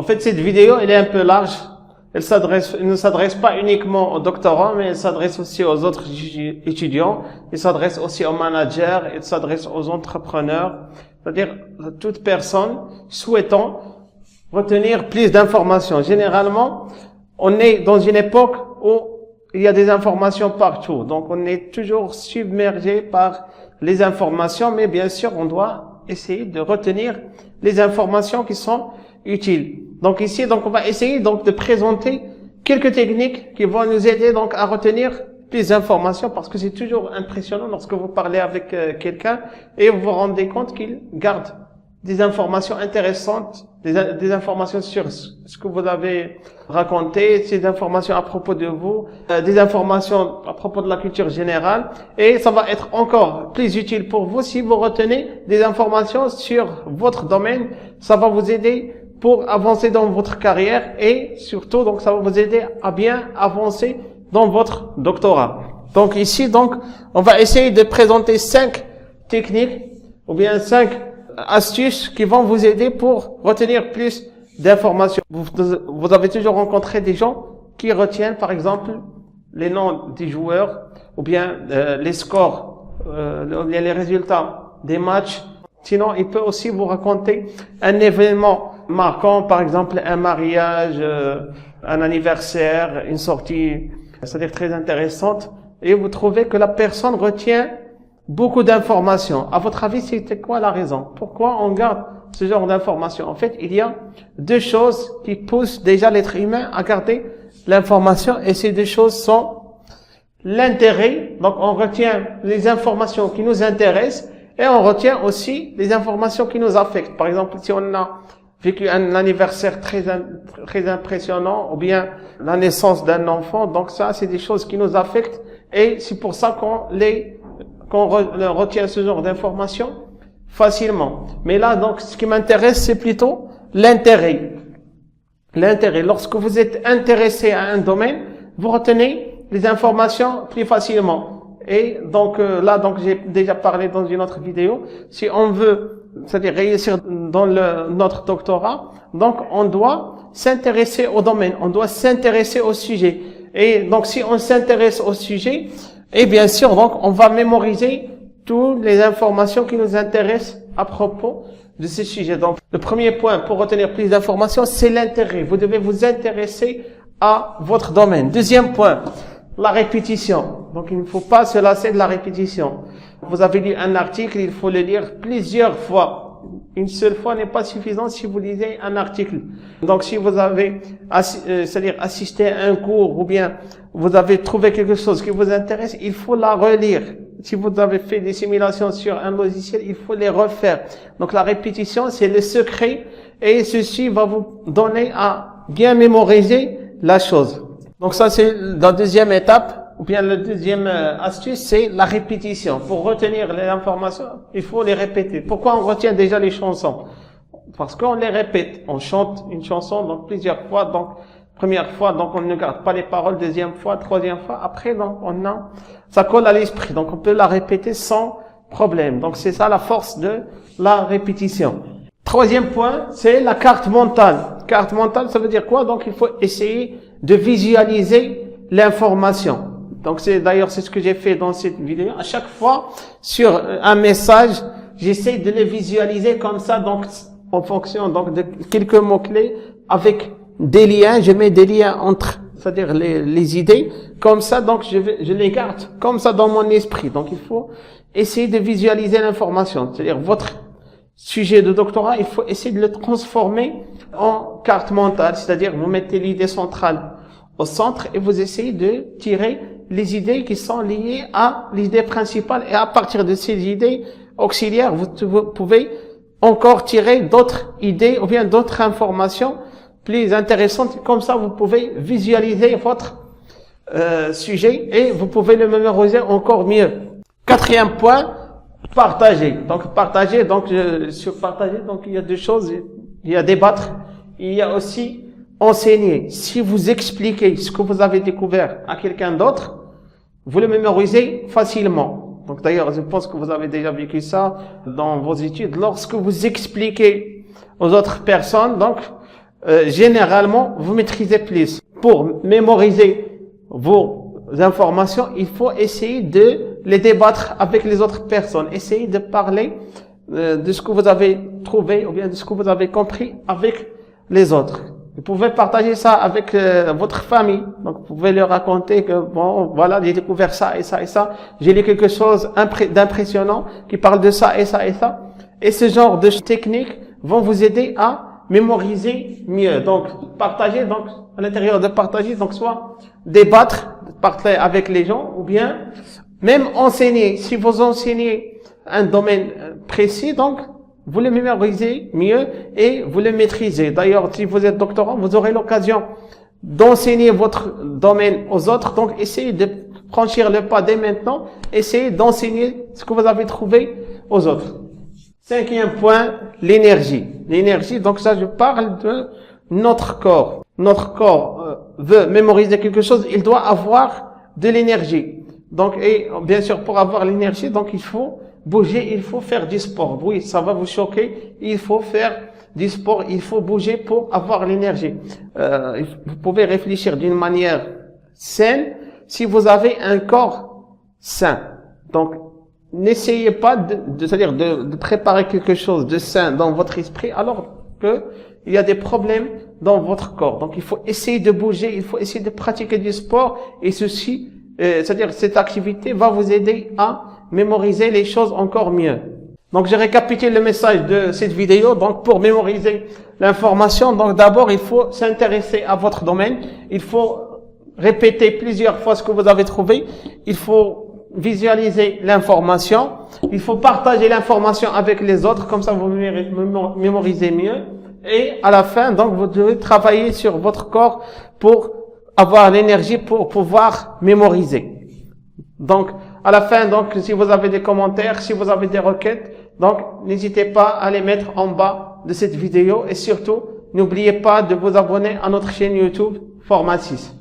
En fait, cette vidéo, elle est un peu large. Elle ne s'adresse pas uniquement aux doctorants, mais elle s'adresse aussi aux autres étudiants. Elle s'adresse aussi aux managers. Elle s'adresse aux entrepreneurs. C'est-à-dire toute personne souhaitant retenir plus d'informations. Généralement, on est dans une époque où il y a des informations partout. Donc, on est toujours submergé par les informations, mais bien sûr, on doit essayer de retenir les informations qui sont utiles. Donc ici, on va essayer donc de présenter quelques techniques qui vont nous aider donc à retenir plus d'informations, parce que c'est toujours impressionnant lorsque vous parlez avec quelqu'un et vous vous rendez compte qu'il garde des informations intéressantes, des informations sur ce que vous avez raconté, des informations à propos de vous, des informations à propos de la culture générale, et ça va être encore plus utile pour vous si vous retenez des informations sur votre domaine. Ça va vous aider pour avancer dans votre carrière et surtout, donc, ça va vous aider à bien avancer dans votre doctorat. Donc ici, donc, on va essayer de présenter 5 techniques ou bien 5 astuces qui vont vous aider pour retenir plus d'informations. Vous avez toujours rencontré des gens qui retiennent, par exemple, les noms des joueurs ou bien les scores, les résultats des matchs. Sinon, il peut aussi vous raconter un événement marquant, par exemple un mariage, un anniversaire, une sortie, c'est-à-dire très intéressante, et vous trouvez que la personne retient beaucoup d'informations. À votre avis, c'était quoi la raison? Pourquoi on garde ce genre d'informations? En fait, il y a 2 choses qui poussent déjà l'être humain à garder l'information, et ces 2 choses sont l'intérêt. Donc, on retient les informations qui nous intéressent, et on retient aussi les informations qui nous affectent. Par exemple, si on a vécu un anniversaire très impressionnant, ou bien la naissance d'un enfant, donc ça, c'est des choses qui nous affectent, et c'est pour ça qu'on retient ce genre d'informations facilement. Mais là, donc, ce qui m'intéresse, c'est plutôt l'intérêt. L'intérêt. Lorsque vous êtes intéressé à un domaine, vous retenez les informations plus facilement. Et donc là, donc j'ai déjà parlé dans une autre vidéo. Si on veut, c'est-à-dire réussir dans notre doctorat, donc on doit s'intéresser au domaine, on doit s'intéresser au sujet. Et donc si on s'intéresse au sujet, et bien sûr, donc on va mémoriser toutes les informations qui nous intéressent à propos de ce sujet. Donc le premier point pour retenir plus d'informations, c'est l'intérêt. Vous devez vous intéresser à votre domaine. Deuxième point, la répétition. Donc, il ne faut pas se lasser de la répétition. Vous avez lu un article, il faut le lire plusieurs fois. Une seule fois n'est pas suffisant si vous lisez un article. Donc, si vous avez, c'est-à-dire assisté à un cours ou bien vous avez trouvé quelque chose qui vous intéresse, il faut la relire. Si vous avez fait des simulations sur un logiciel, il faut les refaire. Donc, la répétition, c'est le secret, et ceci va vous donner à bien mémoriser la chose. Donc ça, c'est la deuxième étape, ou bien la deuxième astuce, c'est la répétition. Pour retenir les informations, il faut les répéter. Pourquoi on retient déjà les chansons? Parce qu'on les répète. On chante une chanson donc plusieurs fois. Donc première fois, donc on ne garde pas les paroles. Deuxième fois, troisième fois. Après, donc ça colle à l'esprit. Donc on peut la répéter sans problème. Donc c'est ça la force de la répétition. Troisième point, c'est la carte mentale. Carte mentale, ça veut dire quoi? Donc il faut essayer de visualiser l'information. Donc d'ailleurs c'est ce que j'ai fait dans cette vidéo. À chaque fois sur un message, j'essaie de le visualiser comme ça, donc en fonction donc de quelques mots clés avec des liens. Je mets des liens entre, c'est-à-dire les idées, comme ça. Donc je les garde comme ça dans mon esprit. Donc il faut essayer de visualiser l'information, c'est-à-dire votre sujet de doctorat, il faut essayer de le transformer en carte mentale, c'est-à-dire vous mettez l'idée centrale au centre et vous essayez de tirer les idées qui sont liées à l'idée principale, et à partir de ces idées auxiliaires, vous pouvez encore tirer d'autres idées ou bien d'autres informations plus intéressantes. Comme ça, vous pouvez visualiser votre sujet et vous pouvez le mémoriser encore mieux. Quatrième point, partager. Donc partager, sur partager, donc il y a 2 choses. Il y a débattre, il y a aussi enseigner. Si vous expliquez ce que vous avez découvert à quelqu'un d'autre, vous le mémorisez facilement. Donc d'ailleurs, je pense que vous avez déjà vécu ça dans vos études. Lorsque vous expliquez aux autres personnes, donc généralement, vous maîtrisez plus. Pour mémoriser vos informations, il faut essayer de les débattre avec les autres personnes. Essayez de parler de ce que vous avez trouvé ou bien de ce que vous avez compris avec les autres. Vous pouvez partager ça avec votre famille. Donc, vous pouvez leur raconter que, bon, voilà, j'ai découvert ça et ça et ça. J'ai lu quelque chose d'impressionnant qui parle de ça et ça et ça. Et ce genre de techniques vont vous aider à mémoriser mieux. Donc, partager, donc, à l'intérieur de partager, donc, soit débattre, parler avec les gens, ou bien, même enseigner. Si vous enseignez un domaine précis, donc, vous le mémorisez mieux et vous le maîtrisez. D'ailleurs, si vous êtes doctorant, vous aurez l'occasion d'enseigner votre domaine aux autres. Donc, essayez de franchir le pas dès maintenant. Essayez d'enseigner ce que vous avez trouvé aux autres. 5e point, l'énergie. L'énergie, donc ça, je parle de notre corps. Notre corps veut mémoriser quelque chose, il doit avoir de l'énergie. Donc, et bien sûr, pour avoir l'énergie, donc il faut bouger, il faut faire du sport. Oui, ça va vous choquer. Il faut faire du sport, il faut bouger pour avoir l'énergie. Vous pouvez réfléchir d'une manière saine si vous avez un corps sain. Donc, n'essayez pas c'est-à-dire de préparer quelque chose de sain dans votre esprit alors que il y a des problèmes dans votre corps. Donc, il faut essayer de bouger, il faut essayer de pratiquer du sport et ceci, c'est-à-dire cette activité va vous aider à mémoriser les choses encore mieux. Donc, je récapitule le message de cette vidéo. Donc, pour mémoriser l'information, donc d'abord, il faut s'intéresser à votre domaine. Il faut répéter plusieurs fois ce que vous avez trouvé. Il faut visualiser l'information. Il faut partager l'information avec les autres. Comme ça, vous mémorisez mieux. Et à la fin, donc, vous devez travailler sur votre corps pour avoir l'énergie pour pouvoir mémoriser. Donc, à la fin, donc, si vous avez des commentaires, si vous avez des requêtes, donc, n'hésitez pas à les mettre en bas de cette vidéo et surtout, n'oubliez pas de vous abonner à notre chaîne YouTube Format 6.